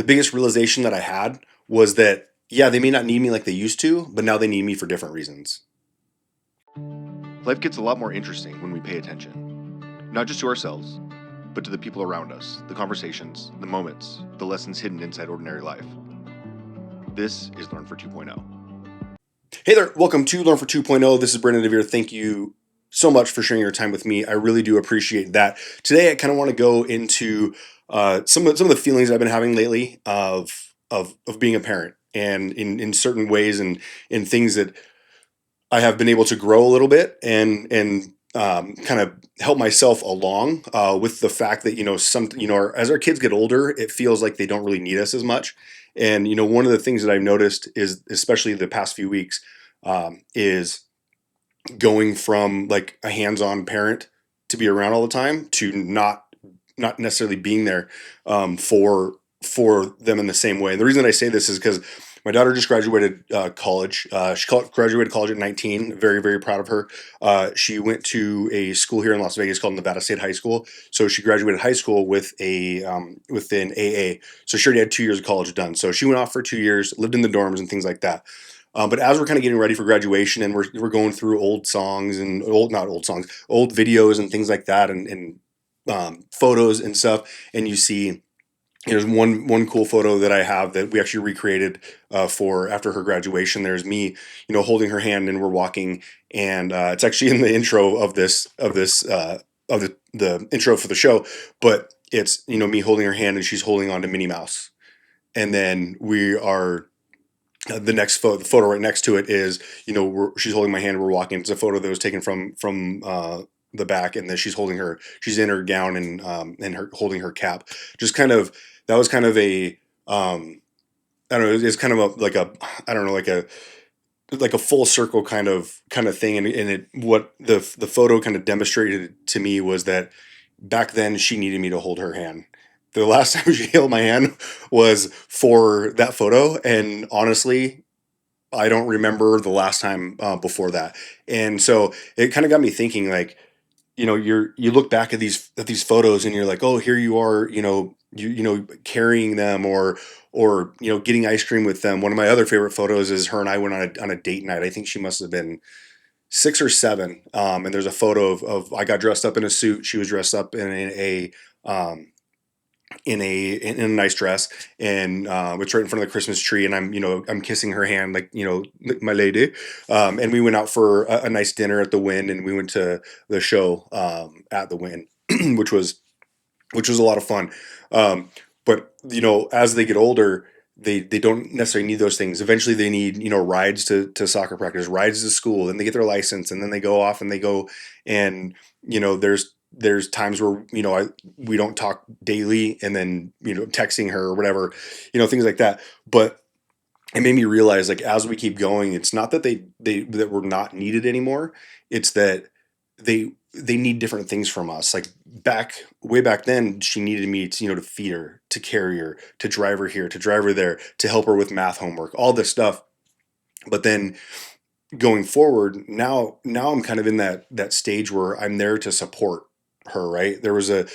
the biggest realization that I had was that, yeah, they may not need me like they used to, but now they need me for different reasons. Life gets a lot more interesting when we pay attention, not just to ourselves, but to the people around us, the conversations, the moments, the lessons hidden inside ordinary life. This is Learn for 2.0. Hey there, welcome to Learn for 2.0. This is Brandon DeVere. Thank you so much for sharing your time with me. I really do appreciate that. Today, I kind of want to go into some of the feelings I've been having lately of being a parent, and in certain ways, and in things that I have been able to grow a little bit and kind of help myself along with the fact that as our kids get older, it feels like they don't really need us as much. And one of the things that I've noticed is, especially the past few weeks, is going from like a hands-on parent to be around all the time to not necessarily being there for them in the same way. And the reason I say this is because my daughter just graduated college. Graduated college at 19. Very, very proud of her. She went to a school here in Las Vegas called Nevada State High School. So she graduated high school with with an AA. So she already had 2 years of college done. So she went off for 2 years, lived in the dorms and things like that. But as we're kind of getting ready for graduation, and we're going through old songs and not old songs, old videos and things like that, and photos and stuff, and you see, there's one cool photo that I have that we actually recreated for after her graduation. There's me, holding her hand, and we're walking, and it's actually in the intro of the intro for the show, but it's me holding her hand, and she's holding on to Minnie Mouse, and then we are. The next the photo right next to it is, she's holding my hand. We're walking. It's a photo that was taken from the back, and then she's in her gown and her holding her cap. Just kind of that was kind of a I don't know. It's kind of like a I don't know, like a full circle kind of thing. And what the photo kind of demonstrated to me was that back then she needed me to hold her hand. The last time she held my hand was for that photo, and honestly, I don't remember the last time before that. And so it kind of got me thinking, like, you look back at these photos, and you're like, oh, here you are, carrying them, or getting ice cream with them. One of my other favorite photos is her and I went on a date night. I think she must have been 6 or 7. And there's a photo of I got dressed up in a suit. She was dressed up um, in a nice dress, and it's right in front of the Christmas tree, and I'm kissing her hand, like, my lady. And we went out for a nice dinner at the Wynn, and we went to the show at the Wynn, which was a lot of fun. Um, but as they get older, they don't necessarily need those things. Eventually, they need rides to soccer practice, rides to school, and they get their license, and then they go off and they go, and there's times where we don't talk daily, and then texting her or whatever, things like that. But it made me realize, like, as we keep going, it's not that that we're not needed anymore. It's that they need different things from us. Like, way back then, she needed me to feed her, to carry her, to drive her here, to drive her there, to help her with math homework, all this stuff. But then going forward, now I'm kind of in that stage where I'm there to support her, right? There was a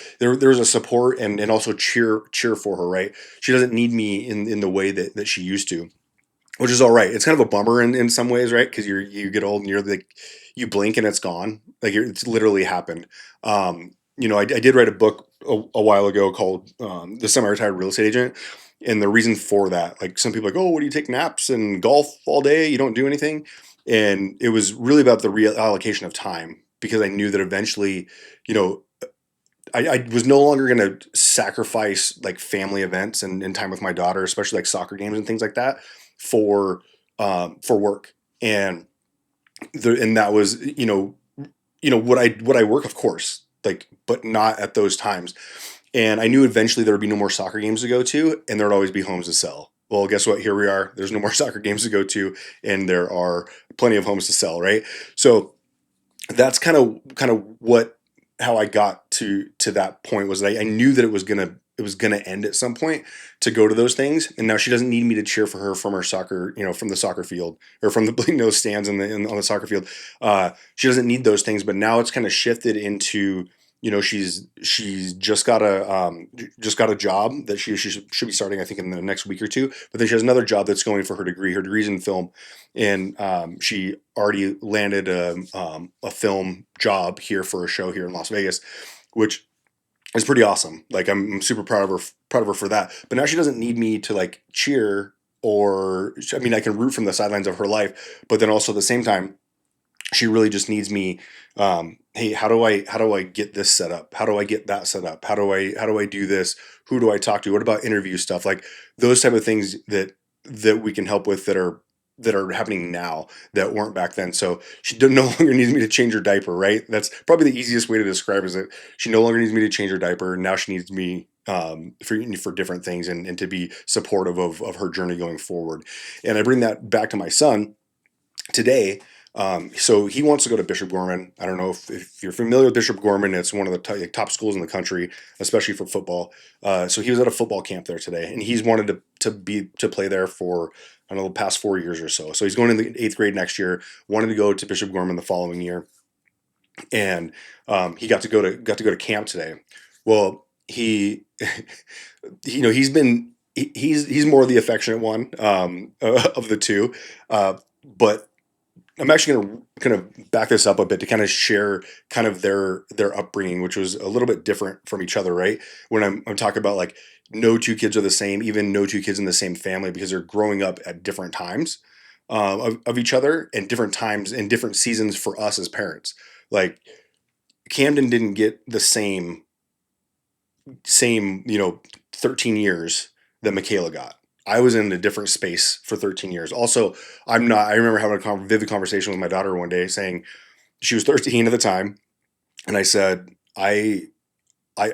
support and also cheer for her, right? She doesn't need me in the way that she used to, which is all right. It's kind of a bummer in some ways, right? Because you get old, and you're like, you blink and it's gone. Like, it's literally happened. I did write a book a while ago called The Semi-Retired Real Estate Agent. And the reason for that, like, some people are like, oh, what do you take naps and golf all day? You don't do anything. And it was really about the reallocation of time, because I knew that eventually, you know, I was no longer going to sacrifice like family events and time with my daughter, especially like soccer games and things like that, for work. And that was, what I work, of course, like, but not at those times. And I knew eventually there would be no more soccer games to go to, and there would always be homes to sell. Well, guess what? Here we are. There's no more soccer games to go to, and there are plenty of homes to sell, right? So that's kind of what how I got to that point, was that I knew that it was gonna end at some point to go to those things. And now she doesn't need me to cheer for her from her soccer, from the soccer field, or from the stands on the soccer field. She doesn't need those things, but now it's kind of shifted into she's just got a job that she should be starting, I think, in the next week or two. But then she has another job that's going for her degree. Her degree's in film, and she already landed a film job here for a show here in Las Vegas, which is pretty awesome. Like I'm super proud of her for that. But now she doesn't need me to like cheer, or I mean, I can root from the sidelines of her life, but then also at the same time she really just needs me. Hey, how do I get this set up? How do I get that set up? How do I do this? Who do I talk to? What about interview stuff? Like those type of things that we can help with, that are happening now that weren't back then. So she no longer needs me to change her diaper, right? That's probably the easiest way to describe it, is that she no longer needs me to change her diaper. Now she needs me for different things, and to be supportive of her journey going forward. And I bring that back to my son today. So he wants to go to Bishop Gorman. I don't know if you're familiar with Bishop Gorman. It's one of the top schools in the country, especially for football. So he was at a football camp there today, and he's wanted to play there for, I don't know, the past 4 years or so. So he's going in the 8th grade next year. Wanted to go to Bishop Gorman the following year, and he got to go to camp today. Well, he's more the affectionate one of the two, but I'm actually going to kind of back this up a bit to kind of share kind of their upbringing, which was a little bit different from each other, right? When I'm talking about like no two kids are the same, even no two kids in the same family, because they're growing up at different times of each other, and different times and different seasons for us as parents. Like Camden didn't get the same 13 years that Mikayla got. I was in a different space for 13 years. Also, I'm not. I remember having a vivid conversation with my daughter one day, saying she was 13 at the time, and I said, I, I.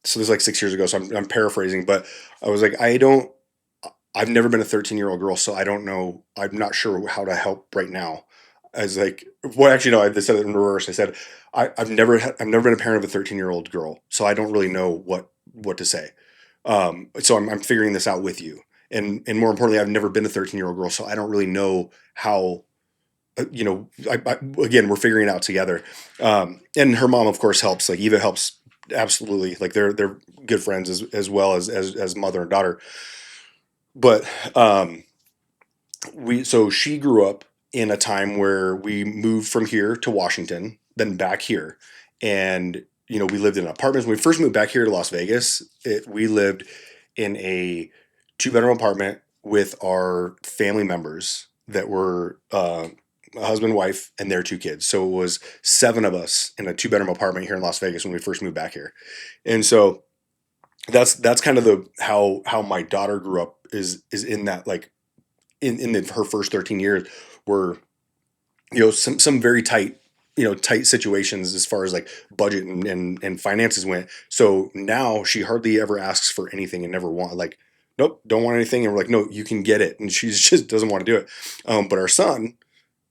So this is like 6 years ago. So I'm paraphrasing, but I was like, I've never been a 13-year-old girl, so I don't know. I'm not sure how to help right now. I was like, well, actually, no. I said it in reverse. I said, I've never been a parent of a 13-year-old girl, so I don't really know what to say. So I'm figuring this out with you, and more importantly, I've never been a 13-year-old girl, so I don't really know how. Again, we're figuring it out together. And her mom, of course, helps. Like Eva helps absolutely. Like they're good friends as well as mother and daughter. But so she grew up in a time where we moved from here to Washington, then back here, and we lived in apartments. When we first moved back here to Las Vegas, we lived in a 2-bedroom apartment with our family members that were a husband, wife, and their 2 kids. So it was 7 of us in a 2-bedroom apartment here in Las Vegas when we first moved back here, and so that's kind of how my daughter grew up, is in that, like her first 13 years were some very tight situations as far as like budget and finances went. So now she hardly ever asks for anything, and never want, like, nope, don't want anything, and we're like, no, you can get it, and she's just doesn't want to do it. But our son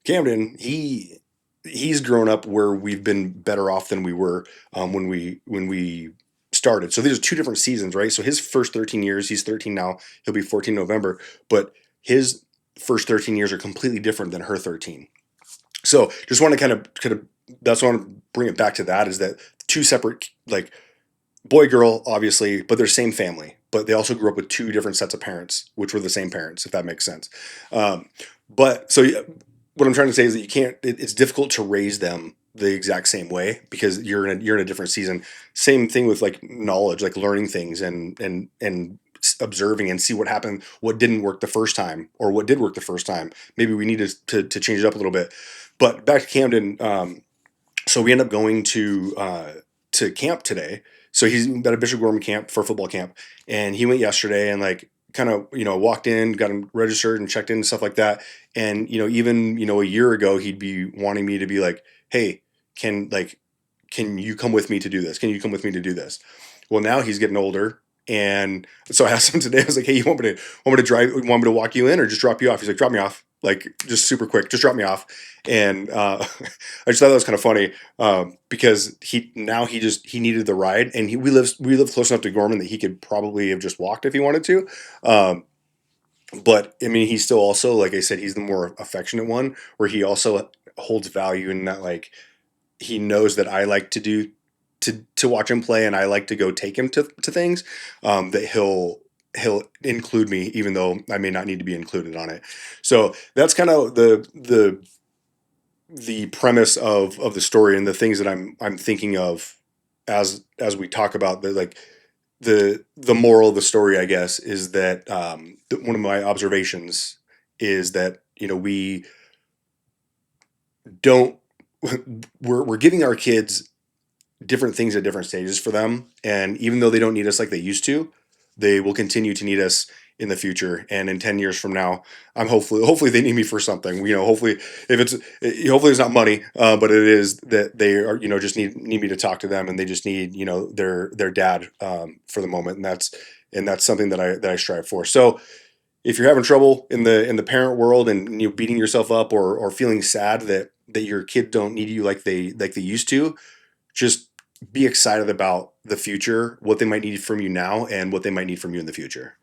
Camden, he's grown up where we've been better off than we were when we started. So these are 2 different seasons, right? So his first 13 years, he's 13 now, he'll be 14 in November, but his first 13 years are completely different than her 13. So just want to kind of that's why I want to bring it back to that, is that 2 separate, like, boy girl, obviously, but they're same family, but they also grew up with 2 different sets of parents, which were the same parents, if that makes sense. But so yeah, what I'm trying to say is that you can't. It's difficult to raise them the exact same way, because you're in a different season. Same thing with like knowledge, like learning things, and observing and see what happened, what didn't work the first time, or what did work the first time. Maybe we need to change it up a little bit. But back to Camden. So we end up going to camp today. So he's at a Bishop Gorman camp for football camp, and he went yesterday, and like kind of walked in, got him registered and checked in and stuff like that. And even a year ago, he'd be wanting me to be like, hey, can you come with me to do this? Can you come with me to do this? Well, now he's getting older. And so I asked him today, I was like, hey, you want me to drive, want me to walk you in, or just drop you off? He's like, drop me off. Like, just super quick, just drop me off. And I just thought that was kind of funny, because he needed the ride, and we live close enough to Gorman that he could probably have just walked if he wanted to. But I mean, he's still also, like I said, he's the more affectionate one, where he also holds value in that, like, he knows that I like to do to watch him play, and I like to go take him to things, that he'll include me, even though I may not need to be included on it. So that's kind of the premise of the story, and the things that I'm thinking of as we talk about the like the moral of the story, I guess, is that one of my observations is that we don't we're giving our kids different things at different stages for them, and even though they don't need us like they used to, they will continue to need us in the future. And in 10 years from now, I'm hopefully they need me for something. Hopefully, if it's hopefully it's not money, but it is that they are just need me to talk to them, and they just need their dad, for the moment. And that's something that I strive for. So if you're having trouble in the parent world, and you're beating yourself up, or feeling sad that your kid don't need you like they used to, just be excited about the future, what they might need from you now, and what they might need from you in the future.